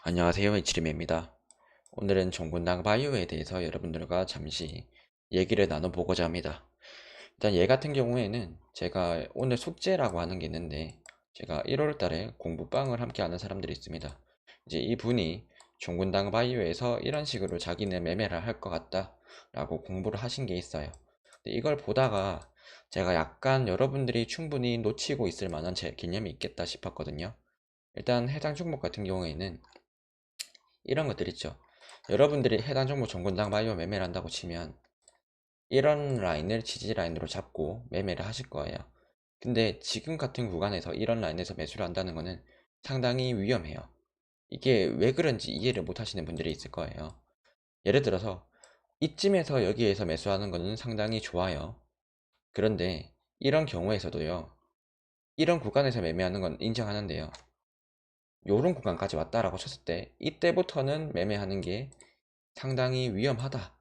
안녕하세요, 이치림입니다. 오늘은 종군당 바이오에 대해서 여러분들과 잠시 얘기를 나눠보고자 합니다. 일단 얘 같은 경우에는 제가 오늘 숙제라고 하는 게 있는데, 제가 1월 달에 공부방을 함께 하는 사람들이 있습니다. 이제 이분이 종군당 바이오에서 이런 식으로 자기는 매매를 할 것 같다 라고 공부를 하신 게 있어요. 근데 이걸 보다가 제가 약간 여러분들이 충분히 놓치고 있을 만한 제 개념이 있겠다 싶었거든요. 일단 해당 종목 같은 경우에는 이런 것들 있죠. 여러분들이 해당 종목 정권당 바이오 매매를 한다고 치면 이런 라인을 지지 라인으로 잡고 매매를 하실 거예요. 근데 지금 같은 구간에서 이런 라인에서 매수를 한다는 거는 상당히 위험해요. 이게 왜 그런지 이해를 못 하시는 분들이 있을 거예요. 예를 들어서 이쯤에서 여기에서 매수하는 거는 상당히 좋아요. 그런데 이런 경우에서도요, 이런 구간에서 매매하는 건 인정하는데요, 요런 구간까지 왔다라고 쳤을 때 이때부터는 매매하는 게 상당히 위험하다.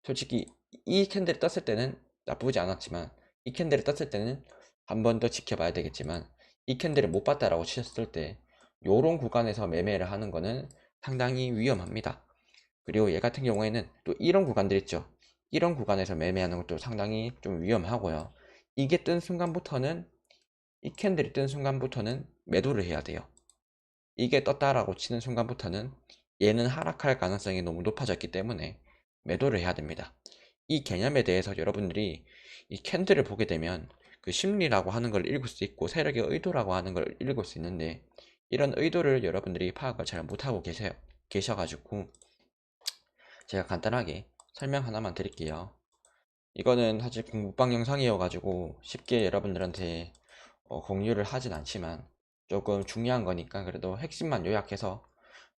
솔직히 이 캔들이 떴을 때는 나쁘지 않았지만, 이 캔들이 떴을 때는 한 번 더 지켜봐야 되겠지만, 이 캔들을 못 봤다라고 치셨을 때 요런 구간에서 매매를 하는 거는 상당히 위험합니다. 그리고 얘 같은 경우에는 또 이런 구간들 있죠. 이런 구간에서 매매하는 것도 상당히 좀 위험하고요. 이게 뜬 순간부터는, 이 캔들이 뜬 순간부터는 매도를 해야 돼요. 이게 떴다라고 치는 순간부터는 얘는 하락할 가능성이 너무 높아졌기 때문에 매도를 해야 됩니다. 이 개념에 대해서 여러분들이 이 캔들을 보게 되면 그 심리라고 하는 걸 읽을 수 있고 세력의 의도라고 하는 걸 읽을 수 있는데, 이런 의도를 여러분들이 파악을 잘 못하고 계셔가지고 제가 간단하게 설명 하나만 드릴게요. 이거는 사실 공부방 영상이어가지고 쉽게 여러분들한테 공유를 하진 않지만 조금 중요한 거니까 그래도 핵심만 요약해서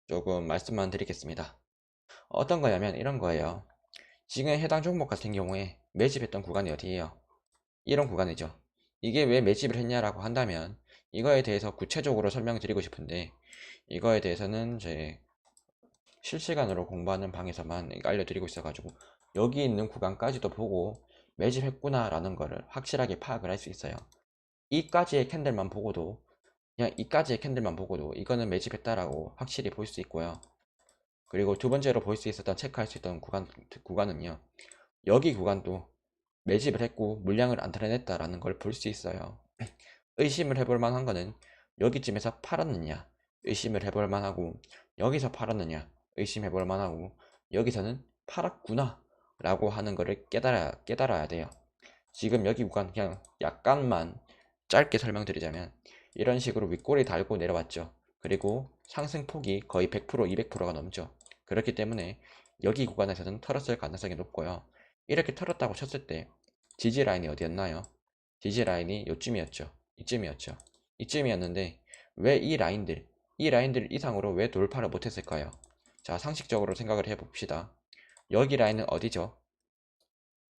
조금 말씀만 드리겠습니다. 어떤 거냐면 이런 거예요. 지금 해당 종목 같은 경우에 매집했던 구간이 어디예요? 이런 구간이죠. 이게 왜 매집을 했냐라고 한다면 이거에 대해서 구체적으로 설명드리고 싶은데, 이거에 대해서는 제 실시간으로 공부하는 방에서만 알려드리고 있어가지고 여기 있는 구간까지도 보고 매집했구나 라는 거를 확실하게 파악을 할 수 있어요. 이까지의 캔들만 보고도, 그냥 이까지의 캔들만 보고도 이거는 매집했다라고 확실히 볼 수 있고요. 그리고 두 번째로 볼 수 있었던, 체크할 수 있던 구간은요, 여기 구간도 매집을 했고 물량을 안 털어냈다라는 걸 볼 수 있어요. 의심을 해볼 만한 거는 여기쯤에서 팔았느냐 의심을 해볼 만하고, 여기서 팔았느냐 의심해볼 만하고, 여기서는 팔았구나 라고 하는 거를 깨달아야 돼요. 지금 여기 구간 그냥 약간만 짧게 설명드리자면 이런 식으로 윗꼬리 달고 내려왔죠. 그리고 상승폭이 거의 100% 200%가 넘죠. 그렇기 때문에 여기 구간에서는 털었을 가능성이 높고요. 이렇게 털었다고 쳤을 때 지지 라인이 어디였나요? 지지 라인이 요쯤이었죠. 이쯤이었죠. 이쯤이었는데 왜 이 라인들 이상으로 왜 돌파를 못했을까요? 자, 상식적으로 생각을 해봅시다. 여기 라인은 어디죠?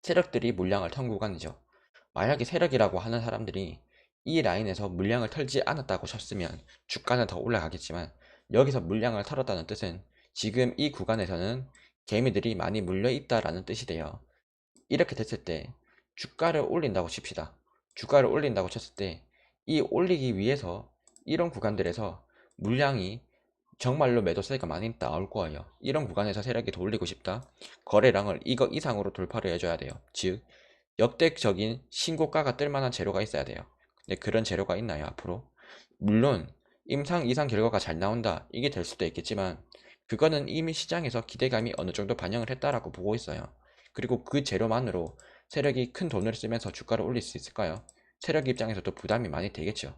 세력들이 물량을 턴 구간이죠. 만약에 세력이라고 하는 사람들이 이 라인에서 물량을 털지 않았다고 쳤으면 주가는 더 올라가겠지만, 여기서 물량을 털었다는 뜻은 지금 이 구간에서는 개미들이 많이 물려 있다라는 뜻이 돼요. 이렇게 됐을 때 주가를 올린다고 칩시다. 주가를 올린다고 쳤을 때 이 올리기 위해서 이런 구간들에서 물량이 정말로 매도세가 많이 나올 거예요. 이런 구간에서 세력이 더 올리고 싶다. 거래량을 이거 이상으로 돌파를 해줘야 돼요. 즉 역대적인 신고가가 뜰 만한 재료가 있어야 돼요. 근데 그런 재료가 있나요, 앞으로? 물론 임상 이상 결과가 잘 나온다, 이게 될 수도 있겠지만 그거는 이미 시장에서 기대감이 어느 정도 반영을 했다라고 보고 있어요. 그리고 그 재료만으로 세력이 큰 돈을 쓰면서 주가를 올릴 수 있을까요? 세력 입장에서도 부담이 많이 되겠죠.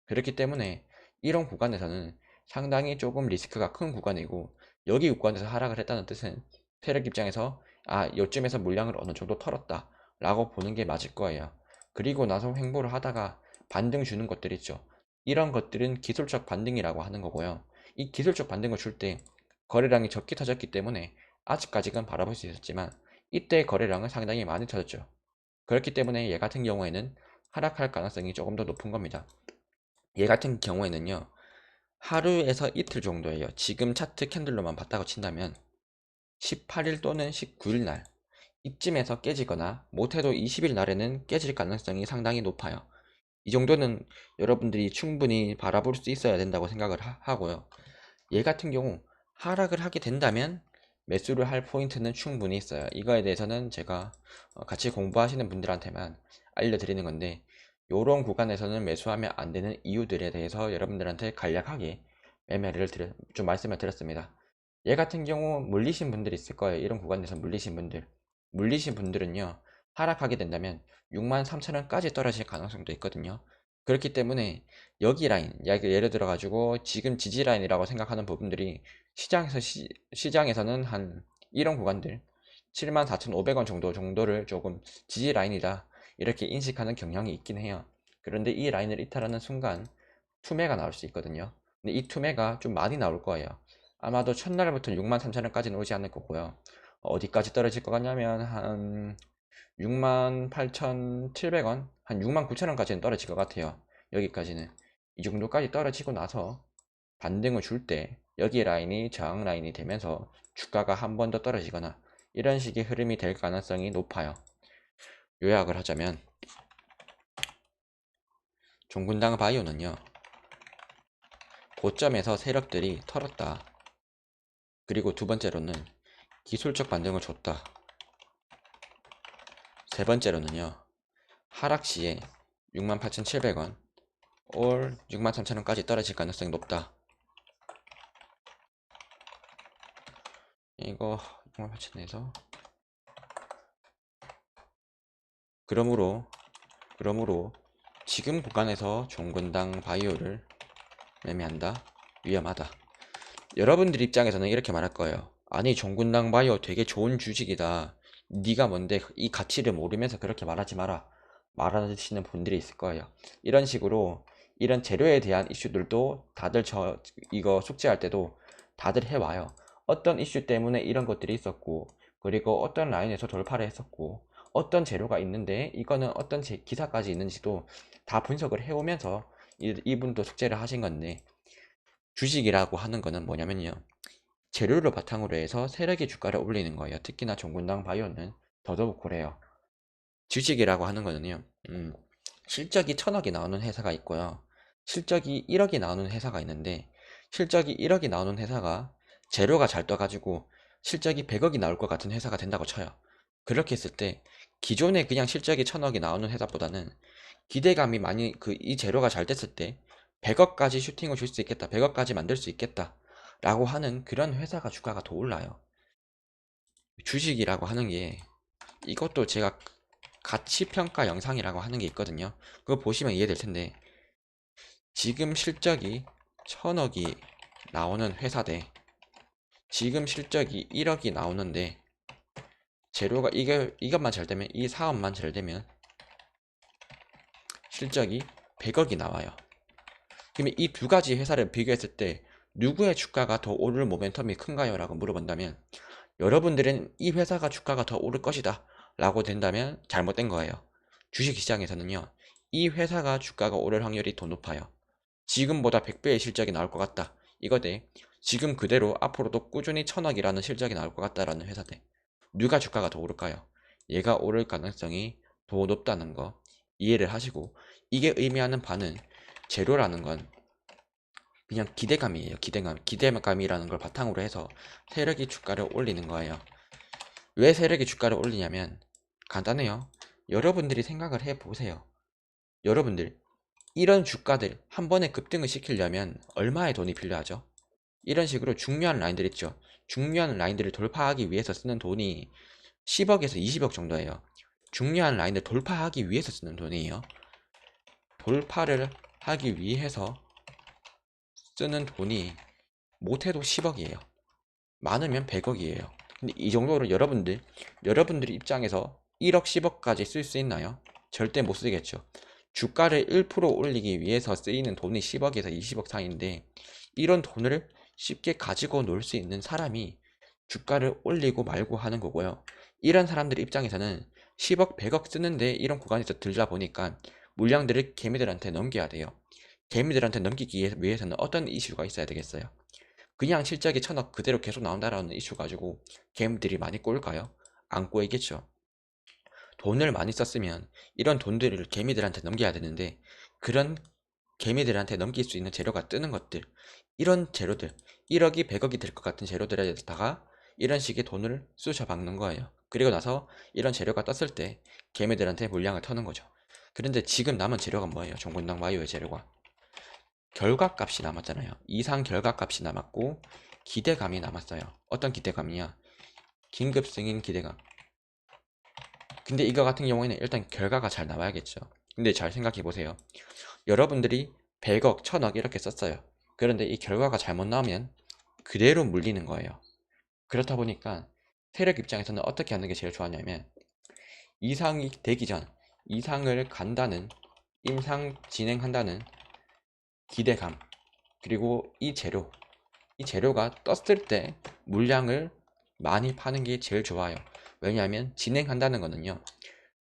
그렇기 때문에 이런 구간에서는 상당히 조금 리스크가 큰 구간이고, 여기 구간에서 하락을 했다는 뜻은 세력 입장에서 요쯤에서 물량을 어느 정도 털었다 라고 보는 게 맞을 거예요. 그리고 나서 횡보를 하다가 반등 주는 것들 있죠. 이런 것들은 기술적 반등이라고 하는 거고요. 이 기술적 반등을 줄 때 거래량이 적게 터졌기 때문에 아직까지는 바라볼 수 있었지만 이때 거래량은 상당히 많이 터졌죠. 그렇기 때문에 얘 같은 경우에는 하락할 가능성이 조금 더 높은 겁니다. 얘 같은 경우에는요, 하루에서 이틀 정도예요. 지금 차트 캔들로만 봤다고 친다면 18일 또는 19일 날 이쯤에서 깨지거나 못해도 20일 날에는 깨질 가능성이 상당히 높아요. 이 정도는 여러분들이 충분히 바라볼 수 있어야 된다고 생각을 하고요. 얘 같은 경우 하락을 하게 된다면 매수를 할 포인트는 충분히 있어요. 이거에 대해서는 제가 같이 공부하시는 분들한테만 알려드리는 건데, 이런 구간에서는 매수하면 안 되는 이유들에 대해서 여러분들한테 간략하게 좀 말씀을 드렸습니다. 얘 같은 경우 물리신 분들이 있을 거예요. 이런 구간에서 물리신 분들은요, 하락하게 된다면 63,000원까지 떨어질 가능성도 있거든요. 그렇기 때문에 여기 라인, 예를 들어 가지고 지금 지지 라인이라고 생각하는 부분들이 시장에서는 한 이런 구간들 74,500원 정도를 조금 지지 라인이다 이렇게 인식하는 경향이 있긴 해요. 그런데 이 라인을 이탈하는 순간 투매가 나올 수 있거든요. 근데 이 투매가 좀 많이 나올 거예요. 아마도 첫날부터 63,000원까지는 오지 않을 거고요. 어디까지 떨어질 것 같냐면 한 68,700원, 한 69,000원까지는 떨어질 것 같아요. 여기까지는. 이 정도까지 떨어지고 나서 반등을 줄 때 여기 라인이 저항 라인이 되면서 주가가 한 번 더 떨어지거나 이런 식의 흐름이 될 가능성이 높아요. 요약을 하자면 종군당 바이오는요, 고점에서 세력들이 털었다. 그리고 두 번째로는 기술적 반등을 줬다. 세 번째로는요, 하락 시에 68,700원, 올 63,000원까지 떨어질 가능성이 높다. 이거 68,000에서 그러므로 지금 구간에서 종근당 바이오를 매매한다? 위험하다. 여러분들 입장에서는 이렇게 말할 거예요. 아니, 종근당 바이오 되게 좋은 주식이다. 네가 뭔데 이 가치를 모르면서 그렇게 말하지 마라. 말하시는 분들이 있을 거예요. 이런 식으로 이런 재료에 대한 이슈들도 다들 이거 숙제할 때도 다들 해와요. 어떤 이슈 때문에 이런 것들이 있었고, 그리고 어떤 라인에서 돌파를 했었고, 어떤 재료가 있는데 이거는 어떤 기사까지 있는지도 다 분석을 해오면서 이분도 숙제를 하신 건데, 주식이라고 하는 거는 뭐냐면요, 재료를 바탕으로 해서 세력의 주가를 올리는 거예요. 특히나 종군당 바이오는 더더욱 그래요. 주식이라고 하는 거는요, 실적이 1,000억이 나오는 회사가 있고요, 실적이 1억이 나오는 회사가 있는데, 실적이 1억이 나오는 회사가 재료가 잘 떠가지고 실적이 100억이 나올 것 같은 회사가 된다고 쳐요. 그렇게 했을 때 기존에 그냥 실적이 1,000억이 나오는 회사보다는 기대감이 많이, 이 재료가 잘 됐을 때 100억까지 슈팅을 줄 수 있겠다, 100억까지 만들 수 있겠다 라고 하는 그런 회사가 주가가 더 올라요. 주식이라고 하는 게, 이것도 제가 가치평가 영상이라고 하는 게 있거든요. 그거 보시면 이해될 텐데, 지금 실적이 1,000억이 나오는 회사 대 지금 실적이 1억이 나오는데, 재료가 이것만 잘 되면, 이 사업만 잘 되면 실적이 100억이 나와요. 그러면 이 두 가지 회사를 비교했을 때 누구의 주가가 더 오를 모멘텀이 큰가요? 라고 물어본다면, 여러분들은 이 회사가 주가가 더 오를 것이다 라고 된다면 잘못된 거예요. 주식시장에서는요, 이 회사가 주가가 오를 확률이 더 높아요. 지금보다 100배의 실적이 나올 것 같다, 이거 대 지금 그대로 앞으로도 꾸준히 1,000억이라는 실적이 나올 것 같다라는 회사 대 누가 주가가 더 오를까요? 얘가 오를 가능성이 더 높다는 거 이해를 하시고, 이게 의미하는 바는 재료라는 건 그냥 기대감이에요. 기대감이라는 걸 바탕으로 해서 세력이 주가를 올리는 거예요. 왜 세력이 주가를 올리냐면 간단해요. 여러분들이 생각을 해보세요. 여러분들, 이런 주가들 한 번에 급등을 시키려면 얼마의 돈이 필요하죠? 이런 식으로 중요한 라인들 있죠. 중요한 라인들을 돌파하기 위해서 쓰는 돈이 10억에서 20억 정도예요. 중요한 라인을 돌파하기 위해서 쓰는 돈이에요. 돌파를 하기 위해서 쓰는 돈이 못해도 10억이에요. 많으면 100억이에요. 근데 이 정도로 여러분들 입장에서 1억, 10억까지 쓸 수 있나요? 절대 못 쓰겠죠. 주가를 1% 올리기 위해서 쓰이는 돈이 10억에서 20억 사이인데, 이런 돈을 쉽게 가지고 놀 수 있는 사람이 주가를 올리고 말고 하는 거고요. 이런 사람들 입장에서는 10억, 100억 쓰는데 이런 구간에서 들다 보니까 물량들을 개미들한테 넘겨야 돼요. 개미들한테 넘기기 위해서는 어떤 이슈가 있어야 되겠어요? 그냥 실적이 1,000억 그대로 계속 나온다라는 이슈 가지고 개미들이 많이 꼴까요? 안 꼬이겠죠. 돈을 많이 썼으면 이런 돈들을 개미들한테 넘겨야 되는데, 그런 개미들한테 넘길 수 있는 재료가 뜨는 것들, 이런 재료들, 1억이 100억이 될 것 같은 재료들에다가 이런 식의 돈을 쑤셔 박는 거예요. 그리고 나서 이런 재료가 떴을 때 개미들한테 물량을 터는 거죠. 그런데 지금 남은 재료가 뭐예요? 종군당 바이오의 재료가 결과값이 남았잖아요. 이상 결과값이 남았고 기대감이 남았어요. 어떤 기대감이냐? 긴급 승인 기대감. 근데 이거 같은 경우에는 일단 결과가 잘 나와야겠죠. 근데 잘 생각해 보세요. 여러분들이 100억, 1000억 이렇게 썼어요. 그런데 이 결과가 잘못 나오면 그대로 물리는 거예요. 그렇다 보니까 세력 입장에서는 어떻게 하는 게 제일 좋았냐면 이상이 되기 전, 이상을 간다는, 임상 진행한다는 기대감, 그리고 이 재료가 떴을 때 물량을 많이 파는 게 제일 좋아요. 왜냐하면 진행한다는 거는요,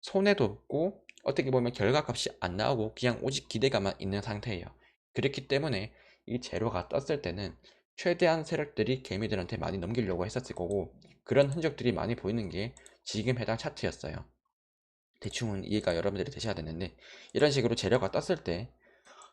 손해도 없고 어떻게 보면 결과값이 안 나오고 그냥 오직 기대감만 있는 상태예요. 그렇기 때문에 이 재료가 떴을 때는 최대한 세력들이 개미들한테 많이 넘기려고 했었을 거고, 그런 흔적들이 많이 보이는 게 지금 해당 차트였어요. 대충은 이해가 여러분들이 되셔야 되는데, 이런 식으로 재료가 떴을 때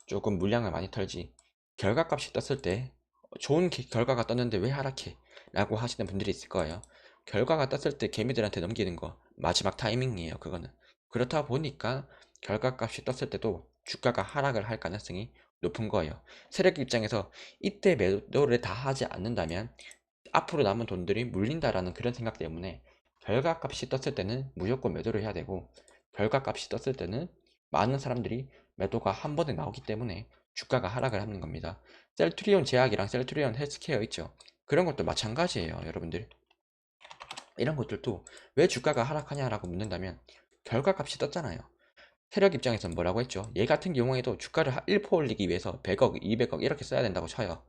조금 물량을 많이 털지, 결과값이 떴을 때 좋은 결과가 떴는데 왜 하락해? 라고 하시는 분들이 있을 거예요. 결과가 떴을 때 개미들한테 넘기는 거 마지막 타이밍이에요. 그거는. 그렇다 보니까 결과값이 떴을 때도 주가가 하락을 할 가능성이 높은 거예요. 세력 입장에서 이때 매도를 다 하지 않는다면 앞으로 남은 돈들이 물린다라는 그런 생각 때문에 결과값이 떴을 때는 무조건 매도를 해야 되고, 결과값이 떴을 때는 많은 사람들이 매도가 한 번에 나오기 때문에 주가가 하락을 하는 겁니다. 셀트리온 제약이랑 셀트리온 헬스케어 있죠. 그런 것도 마찬가지예요, 여러분들. 이런 것들도 왜 주가가 하락하냐라고 묻는다면 결과값이 떴잖아요. 세력 입장에서는 뭐라고 했죠? 얘 같은 경우에도 주가를 1% 올리기 위해서 100억, 200억 이렇게 써야 된다고 쳐요.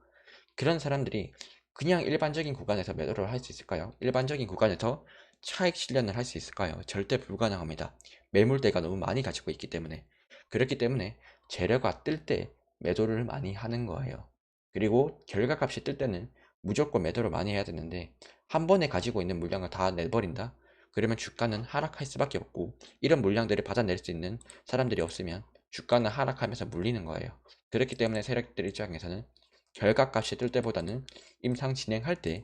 그런 사람들이 그냥 일반적인 구간에서 매도를 할 수 있을까요? 일반적인 구간에서 차익 실현을 할 수 있을까요? 절대 불가능합니다. 매물대가 너무 많이 가지고 있기 때문에. 그렇기 때문에 재료가 뜰 때 매도를 많이 하는 거예요. 그리고 결과값이 뜰 때는 무조건 매도를 많이 해야 되는데, 한 번에 가지고 있는 물량을 다 내버린다? 그러면 주가는 하락할 수밖에 없고, 이런 물량들을 받아낼 수 있는 사람들이 없으면 주가는 하락하면서 물리는 거예요. 그렇기 때문에 세력들 입장에서는 결과값이 뜰 때보다는 임상 진행할 때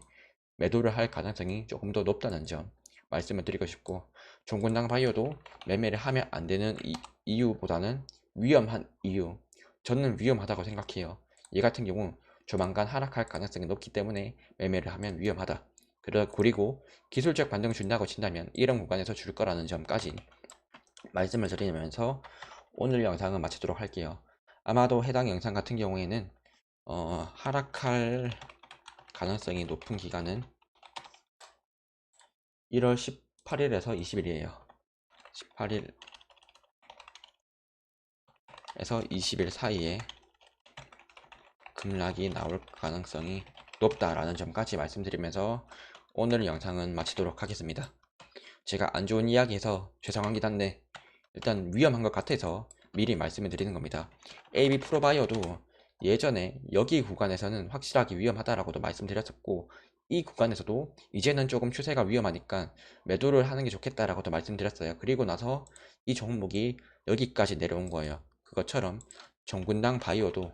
매도를 할 가능성이 조금 더 높다는 점 말씀을 드리고 싶고, 종군당 바이오도 매매를 하면 안 되는 이유보다는 위험한 이유, 저는 위험하다고 생각해요. 얘 같은 경우 조만간 하락할 가능성이 높기 때문에 매매를 하면 위험하다. 그리고 기술적 반등을 준다고 친다면 이런 구간에서 줄 거라는 점까지 말씀을 드리면서 오늘 영상은 마치도록 할게요. 아마도 해당 영상 같은 경우에는 하락할 가능성이 높은 기간은 1월 18일에서 20일이에요. 18일에서 20일 사이에 급락이 나올 가능성이 높다라는 점까지 말씀드리면서 오늘 영상은 마치도록 하겠습니다. 제가 안 좋은 이야기해서 죄송하긴 한데 일단 위험한 것 같아서 미리 말씀을 드리는 겁니다. AB 프로바이오도 예전에 여기 구간에서는 확실하게 위험하다라고도 말씀드렸었고, 이 구간에서도 이제는 조금 추세가 위험하니까 매도를 하는 게 좋겠다라고도 말씀드렸어요. 그리고 나서 이 종목이 여기까지 내려온 거예요. 그것처럼 종군당 바이오도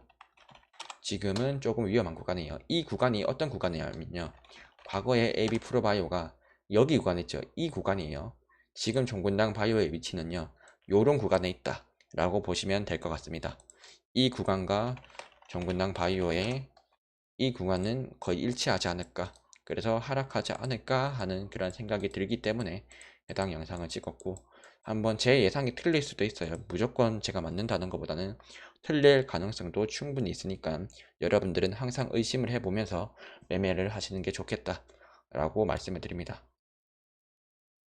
지금은 조금 위험한 구간이에요. 이 구간이 어떤 구간이냐면요, 과거에 AB 프로바이오가 여기 구간 있죠. 이 구간이에요. 지금 종군당 바이오의 위치는요, 요런 구간에 있다 라고 보시면 될 것 같습니다. 이 구간과 종군당 바이오의 이 구간은 거의 일치하지 않을까, 그래서 하락하지 않을까 하는 그런 생각이 들기 때문에 해당 영상을 찍었고, 한번 제 예상이 틀릴 수도 있어요. 무조건 제가 맞는다는 것보다는 틀릴 가능성도 충분히 있으니까 여러분들은 항상 의심을 해보면서 매매를 하시는 게 좋겠다 라고 말씀을 드립니다.